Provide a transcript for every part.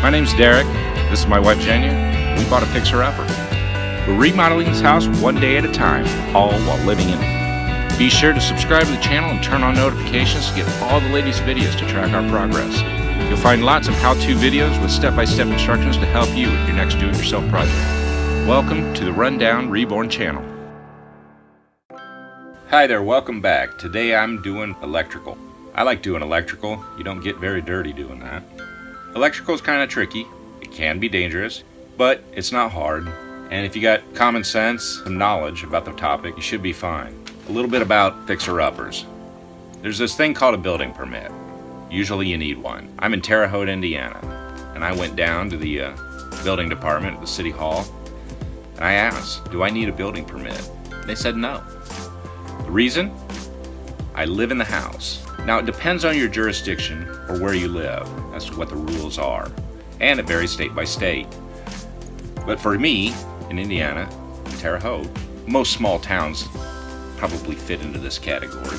My name's Deric. This is my wife Jenya. We bought a fixer-upper. We're remodeling this house one day at a time, all while living in it. Be sure to subscribe to the channel and turn on notifications to get all the latest videos to track our progress. You'll find lots of how-to videos with step-by-step instructions to help you with your next do-it-yourself project. Welcome to the Rundown Reborn channel. Hi there, welcome back. Today I'm doing electrical. I like doing electrical. You don't get very dirty doing that. Electrical is kind of tricky. It can be dangerous, but it's not hard. And if you got common sense and knowledge about the topic, you should be fine. A little bit about fixer-uppers. There's this thing called a building permit. Usually you need one. I'm in Terre Haute, Indiana, and I went down to the building department at the city hall, and I asked, do I need a building permit? They said no. The reason? I live in the house. Now it depends on your jurisdiction or where you live as to what the rules are, and it varies state by state. But for me, in Indiana, Terre Haute, most small towns probably fit into this category.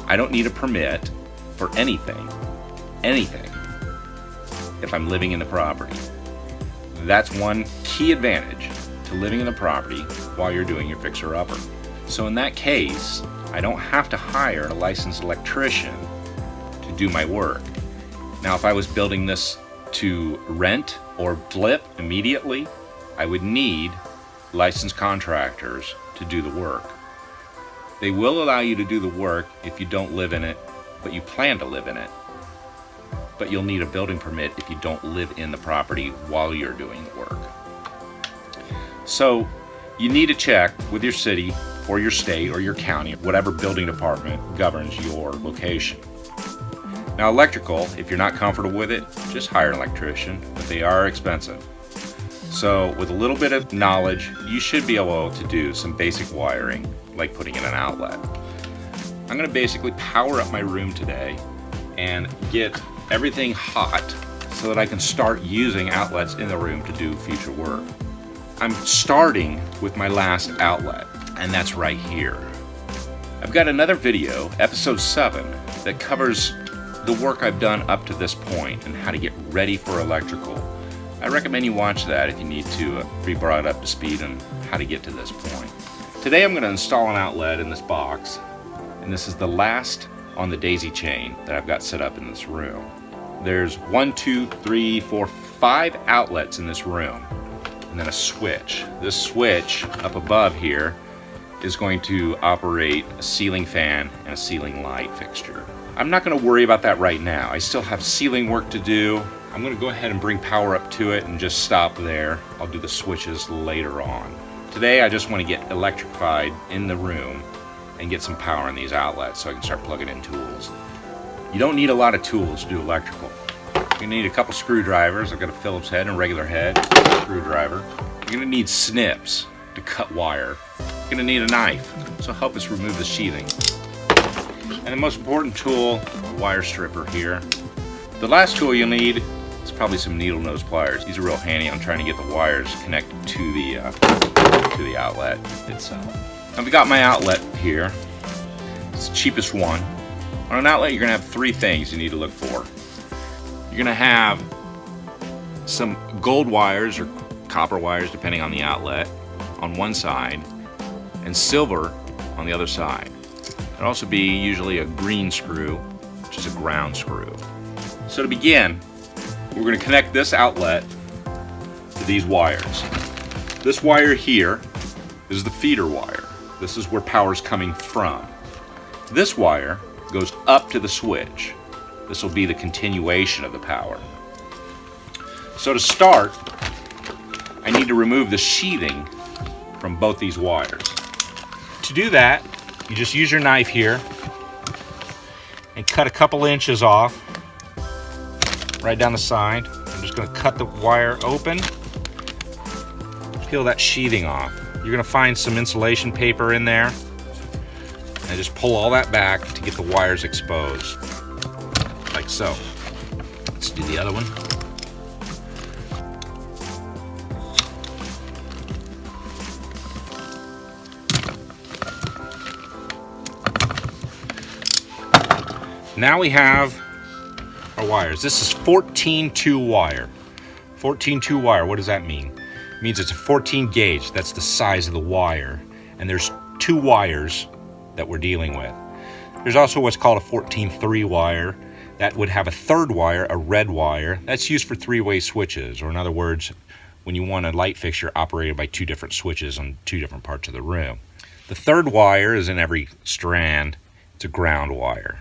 I don't need a permit for anything, if I'm living in the property. That's one key advantage to living in the property while you're doing your fixer-upper. So in that case, I don't have to hire a licensed electrician to do my work. Now, if I was building this to rent or flip immediately, I would need licensed contractors to do the work. They will allow you to do the work if you don't live in it, but you plan to live in it. But you'll need a building permit if you don't live in the property while you're doing the work. So you need to check with your city or your state or your county, whatever building department governs your location. Now electrical, if you're not comfortable with it, just hire an electrician, but they are expensive. So with a little bit of knowledge, you should be able to do some basic wiring, like putting in an outlet. I'm going to basically power up my room today and get everything hot so that I can start using outlets in the room to do future work. I'm starting with my last outlet, and that's right here. I've got another video, episode 7, that covers the work I've done up to this point and how to get ready for electrical. I recommend you watch that if you need to be brought up to speed on how to get to this point. Today I'm going to install an outlet in this box, and this is the last on the daisy chain that I've got set up in this room. There's 1, 2, 3, 4, 5 outlets in this room, and then a switch. This switch up above here is going to operate a ceiling fan and a ceiling light fixture. I'm not going to worry about that right now. I still have ceiling work to do. I'm going to go ahead and bring power up to it and just stop there. I'll do the switches later on. Today I just want to get electrified in the room and get some power in these outlets so I can start plugging in tools. You don't need a lot of tools to do electrical. You need a couple screwdrivers. I've got a Phillips head and a regular head screwdriver. You're going to need snips to cut wire. You're going to need a knife, so help us remove the sheathing. And the most important tool, a wire stripper here. The last tool you'll need is probably some needle nose pliers. These are real handy on trying to get the wires connected to the outlet itself. Now we got my outlet here. It's the cheapest one. On an outlet, you're going to have 3 things you need to look for. You're going to have some gold wires or copper wires, depending on the outlet, on one side, and silver on the other side. There'll also be usually a green screw, which is a ground screw. So to begin, we're going to connect this outlet to these wires. This wire here is the feeder wire. This is where power's coming from. This wire goes up to the switch. This will be the continuation of the power. So to start, I need to remove the sheathing from both these wires. To do that, you just use your knife here and cut a couple inches off right down the side. I'm just going to cut the wire open, peel that sheathing off. You're going to find some insulation paper in there, and just pull all that back to get the wires exposed, like so. Let's do the other one. Now we have our wires. This is 14-2 wire. 14-2 wire, what does that mean? It means it's a 14 gauge, that's the size of the wire. And there's 2 wires that we're dealing with. There's also what's called a 14-3 wire. That would have a 3rd wire, a red wire. That's used for 3-way switches, or in other words, when you want a light fixture operated by 2 different switches on 2 different parts of the room. The 3rd wire is in every strand. It's a ground wire.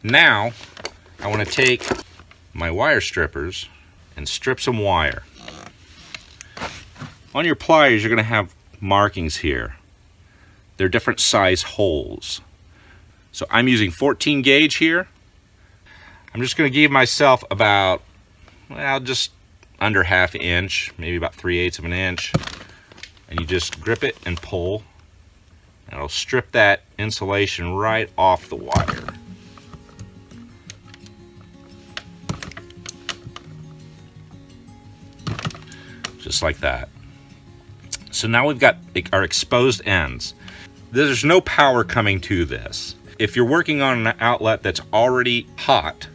Now, I want to take my wire strippers and strip some wire. On your pliers, you're going to have markings here. They're different size holes. So I'm using 14 gauge here. I'm just going to give myself about, well, just under ½ inch, maybe about 3/8 of an inch. And you just grip it and pull. And it'll strip that insulation right off the wire. Just like that. So now we've got our exposed ends. There's no power coming to this. If you're working on an outlet that's already hot,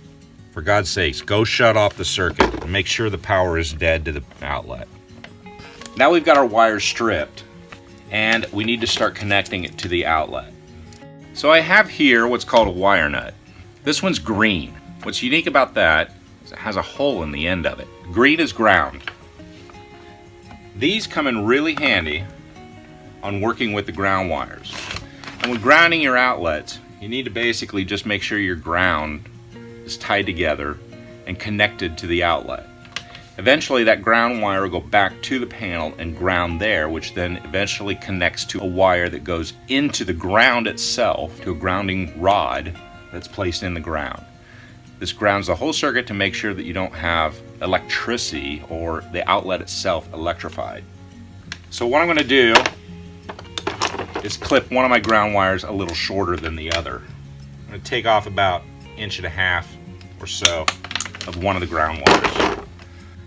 for God's sakes, go shut off the circuit and make sure the power is dead to the outlet. Now we've got our wires stripped, and we need to start connecting it to the outlet. So I have here what's called a wire nut. This one's green. What's unique about that is it has a hole in the end of it. Green is ground. These come in really handy on working with the ground wires. And when grounding your outlets, you need to basically just make sure your ground is tied together and connected to the outlet. Eventually that ground wire will go back to the panel and ground there, which then eventually connects to a wire that goes into the ground itself, to a grounding rod that's placed in the ground. This grounds the whole circuit to make sure that you don't have electricity or the outlet itself electrified. So what I'm going to do is clip one of my ground wires a little shorter than the other. I'm going to take off about 1.5 inches or so of one of the ground wires.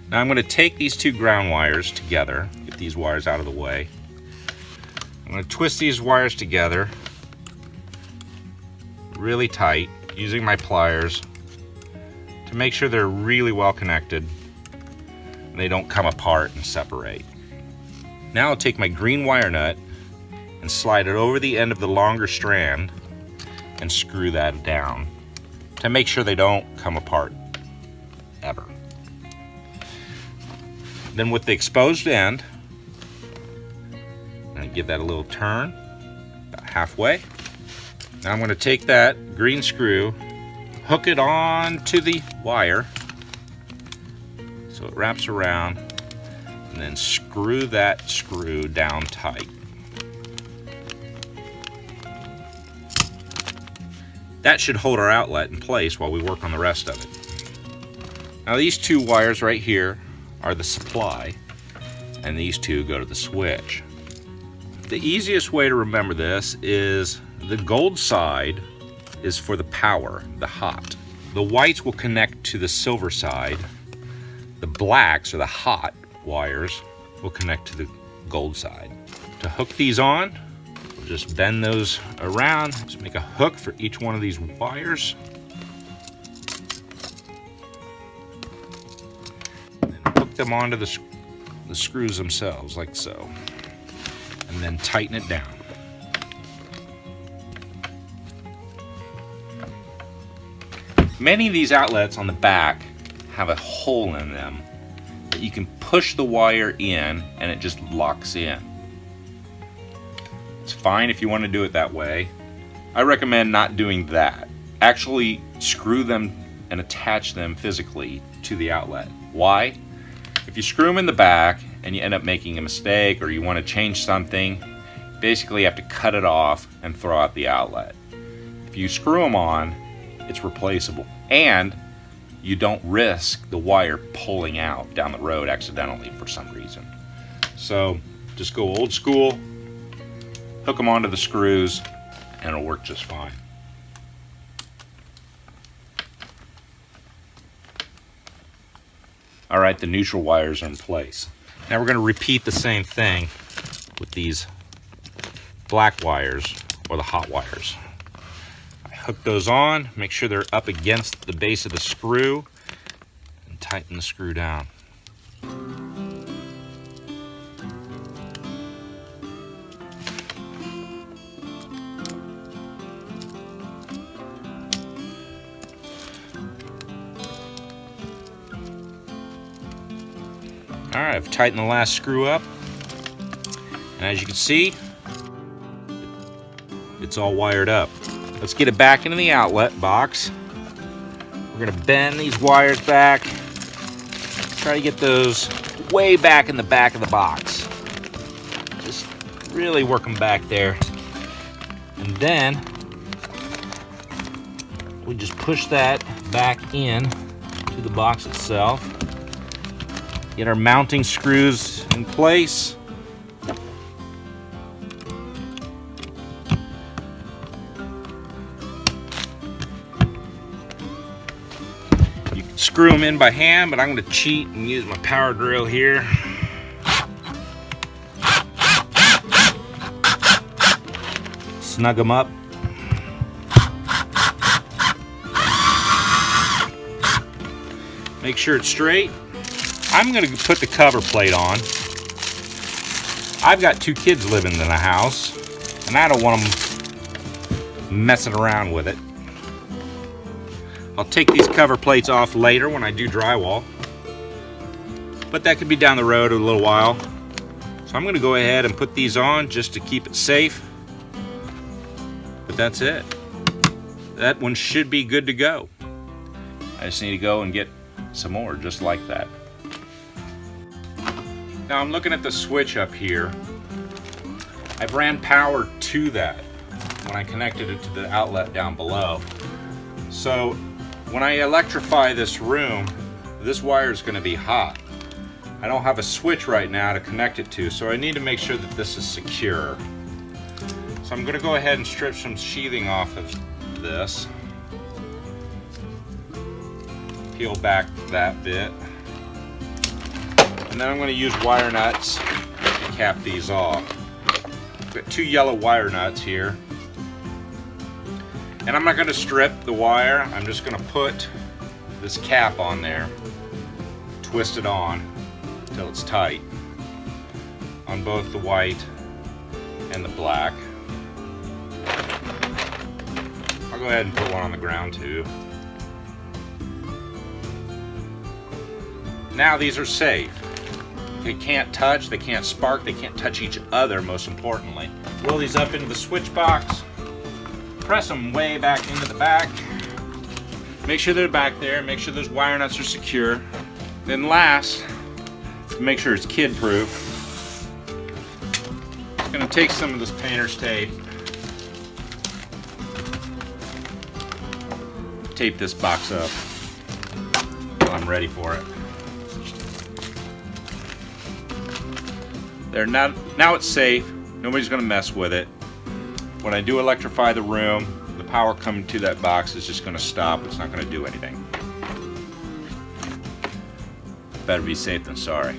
Now I'm going to take these 2 ground wires together, get these wires out of the way. I'm going to twist these wires together really tight using my pliers to make sure they're really well connected and they don't come apart and separate. Now I'll take my green wire nut and slide it over the end of the longer strand and screw that down to make sure they don't come apart ever. Then with the exposed end, I'm going to give that a little turn, about halfway. Now I'm going to take that green screw, hook it on to the wire so it wraps around, and then screw that screw down tight. That should hold our outlet in place while we work on the rest of it. Now these 2 wires right here are the supply, and these 2 go to the switch. The easiest way to remember this is the gold side is for the power, the hot. The whites will connect to the silver side. The blacks, or the hot wires, will connect to the gold side. To hook these on, we'll just bend those around. Just make a hook for each one of these wires. And then hook them onto the screws themselves, like so. And then tighten it down. Many of these outlets on the back have a hole in them that you can push the wire in and it just locks in. It's fine if you want to do it that way. I recommend not doing that. Actually screw them and attach them physically to the outlet. Why? If you screw them in the back and you end up making a mistake or you want to change something, basically you have to cut it off and throw out the outlet. If you screw them on, it's replaceable, and you don't risk the wire pulling out down the road accidentally for some reason. So just go old school, hook them onto the screws, and it'll work just fine. All right, the neutral wires are in place. Now we're going to repeat the same thing with these black wires, or the hot wires. Hook those on, make sure they're up against the base of the screw, and tighten the screw down. Alright, I've tightened the last screw up. And as you can see, it's all wired up. Let's get it back into the outlet box. We're going to bend these wires back. Try to get those way back in the back of the box. Just really work them back there. And then we just push that back in to the box itself. Get our mounting screws in place. You can screw them in by hand, but I'm going to cheat and use my power drill here. Snug them up. Make sure it's straight. I'm going to put the cover plate on. I've got 2 kids living in the house, and I don't want them messing around with it. I'll take these cover plates off later when I do drywall, but that could be down the road a little while. So I'm going to go ahead and put these on just to keep it safe. But that's it. That one should be good to go. I just need to go and get some more just like that. Now I'm looking at the switch up here. I've ran power to that when I connected it to the outlet down below. So when I electrify this room, this wire is going to be hot. I don't have a switch right now to connect it to, so I need to make sure that this is secure. So I'm going to go ahead and strip some sheathing off of this. Peel back that bit. And then I'm going to use wire nuts to cap these off. I've got 2 yellow wire nuts here. And I'm not going to strip the wire, I'm just going to put this cap on there, twist it on until it's tight on both the white and the black. I'll go ahead and put one on the ground too. Now these are safe. They can't touch, they can't spark, they can't touch each other, most importantly. Roll these up into the switch box. Press them way back into the back. Make sure they're back there, make sure those wire nuts are secure. Then last, make sure it's kid-proof. I'm gonna take some of this painter's tape. Tape this box up until I'm ready for it. There, now it's safe. Nobody's gonna mess with it. When I do electrify the room, the power coming to that box is just gonna stop. It's not gonna do anything. Better be safe than sorry.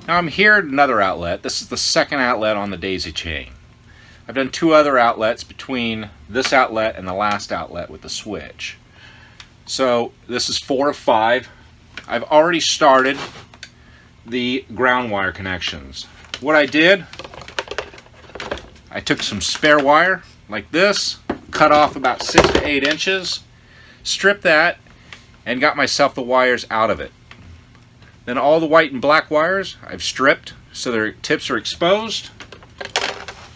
Now I'm here at another outlet. This is the second outlet on the daisy chain. I've done 2 other outlets between this outlet and the last outlet with the switch. So this is 4 of 5. I've already started the ground wire connections. What I did, I took some spare wire like this, cut off about 6 to 8 inches, stripped that, and got myself the wires out of it. Then all the white and black wires I've stripped so their tips are exposed.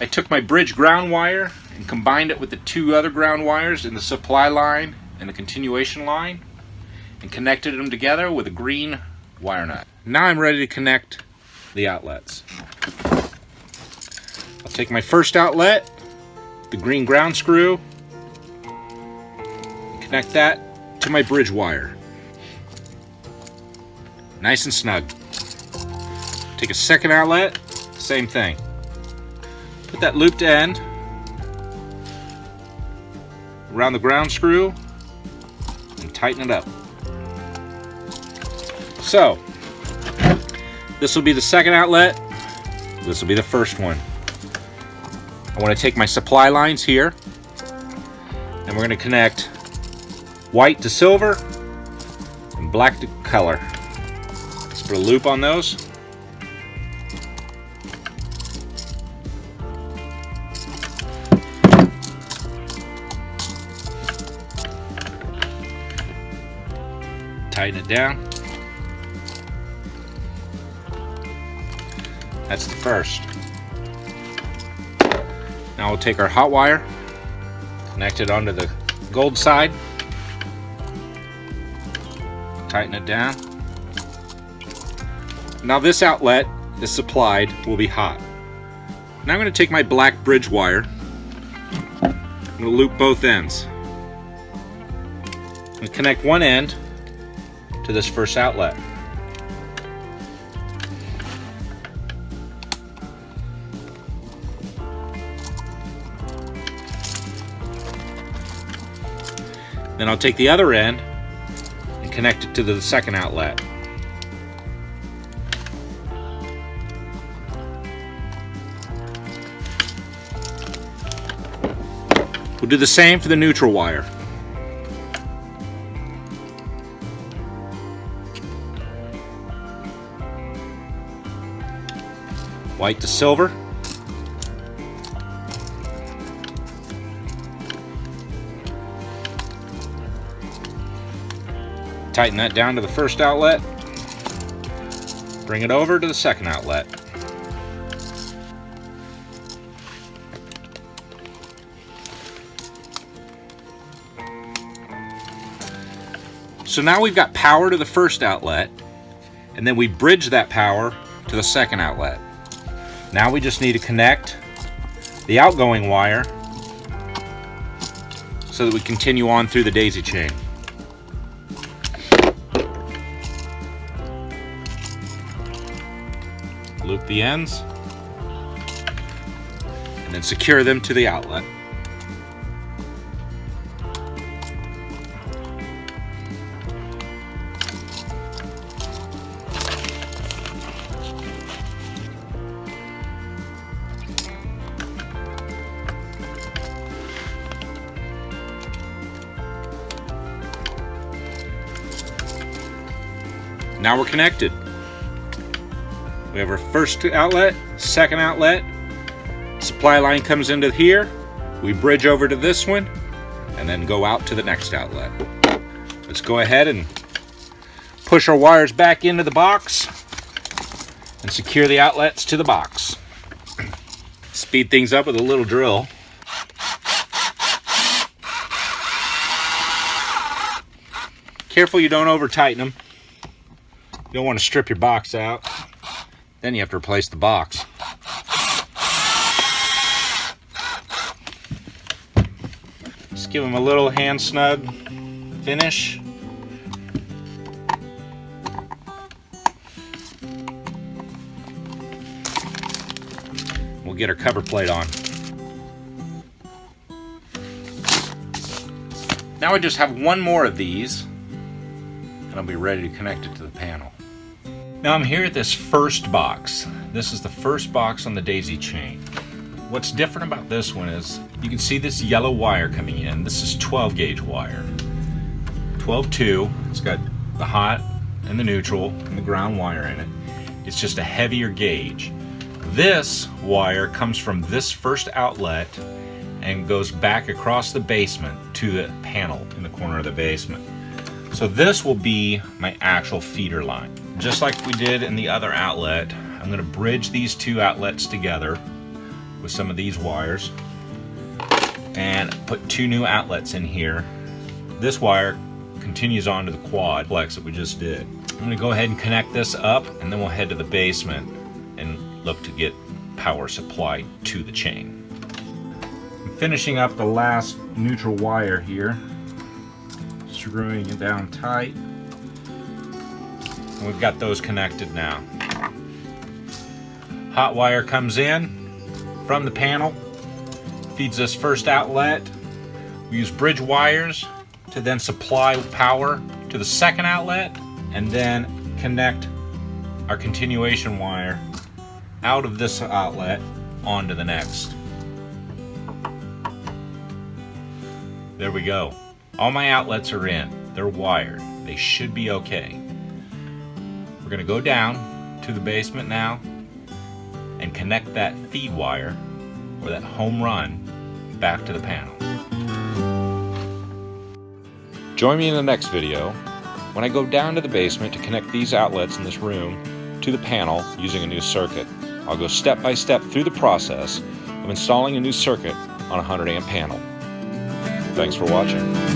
I took my bridge ground wire and combined it with the 2 other ground wires in the supply line and the continuation line and connected them together with a green wire nut. Now I'm ready to connect the outlets. I'll take my first outlet, the green ground screw, and connect that to my bridge wire. Nice and snug. Take a second outlet, same thing. Put that looped end around the ground screw and tighten it up. So, this will be the second outlet, this will be the first one. I want to take my supply lines here, and we're going to connect white to silver and black to color. Let's put a loop on those. Tighten it down. That's the first. Now we'll take our hot wire, connect it onto the gold side, tighten it down. Now this outlet is supplied will be hot. Now I'm going to take my black bridge wire, I'm going to loop both ends, and connect one end to this first outlet. Then I'll take the other end and connect it to the second outlet. We'll do the same for the neutral wire. White to silver. Tighten that down to the first outlet. Bring it over to the second outlet. So now we've got power to the first outlet, and then we bridge that power to the second outlet. Now we just need to connect the outgoing wire so that we continue on through the daisy chain. Loop the ends, and then secure them to the outlet. Now we're connected. We have our first outlet, second outlet, supply line comes into here, we bridge over to this one, and then go out to the next outlet. Let's go ahead and push our wires back into the box and secure the outlets to the box. Speed things up with a little drill. Careful you don't over tighten them. You don't want to strip your box out. Then you have to replace the box. Just give them a little hand snug finish. We'll get our cover plate on. Now I just have one more of these, and I'll be ready to connect it to the panel. Now I'm here at this first box. This is the first box on the daisy chain. What's different about this one is you can see this yellow wire coming in. This is 12 gauge wire. 12-2, it's got the hot and the neutral and the ground wire in it. It's just a heavier gauge. This wire comes from this first outlet and goes back across the basement to the panel in the corner of the basement. So this will be my actual feeder line. Just like we did in the other outlet, I'm going to bridge these two outlets together with some of these wires and put two new outlets in here. This wire continues on to the quad flex that we just did. I'm going to go ahead and connect this up, and then we'll head to the basement and look to get power supply to the chain. I'm finishing up the last neutral wire here, screwing it down tight. And we've got those connected now. Hot wire comes in from the panel, feeds this first outlet. We use bridge wires to then supply power to the second outlet, and then connect our continuation wire out of this outlet onto the next. There we go. All my outlets are in. They're wired. They should be okay. We're going to go down to the basement now and connect that feed wire, or that home run, back to the panel. Join me in the next video when I go down to the basement to connect these outlets in this room to the panel using a new circuit. I'll go step by step through the process of installing a new circuit on a 100 amp panel. Thanks for watching.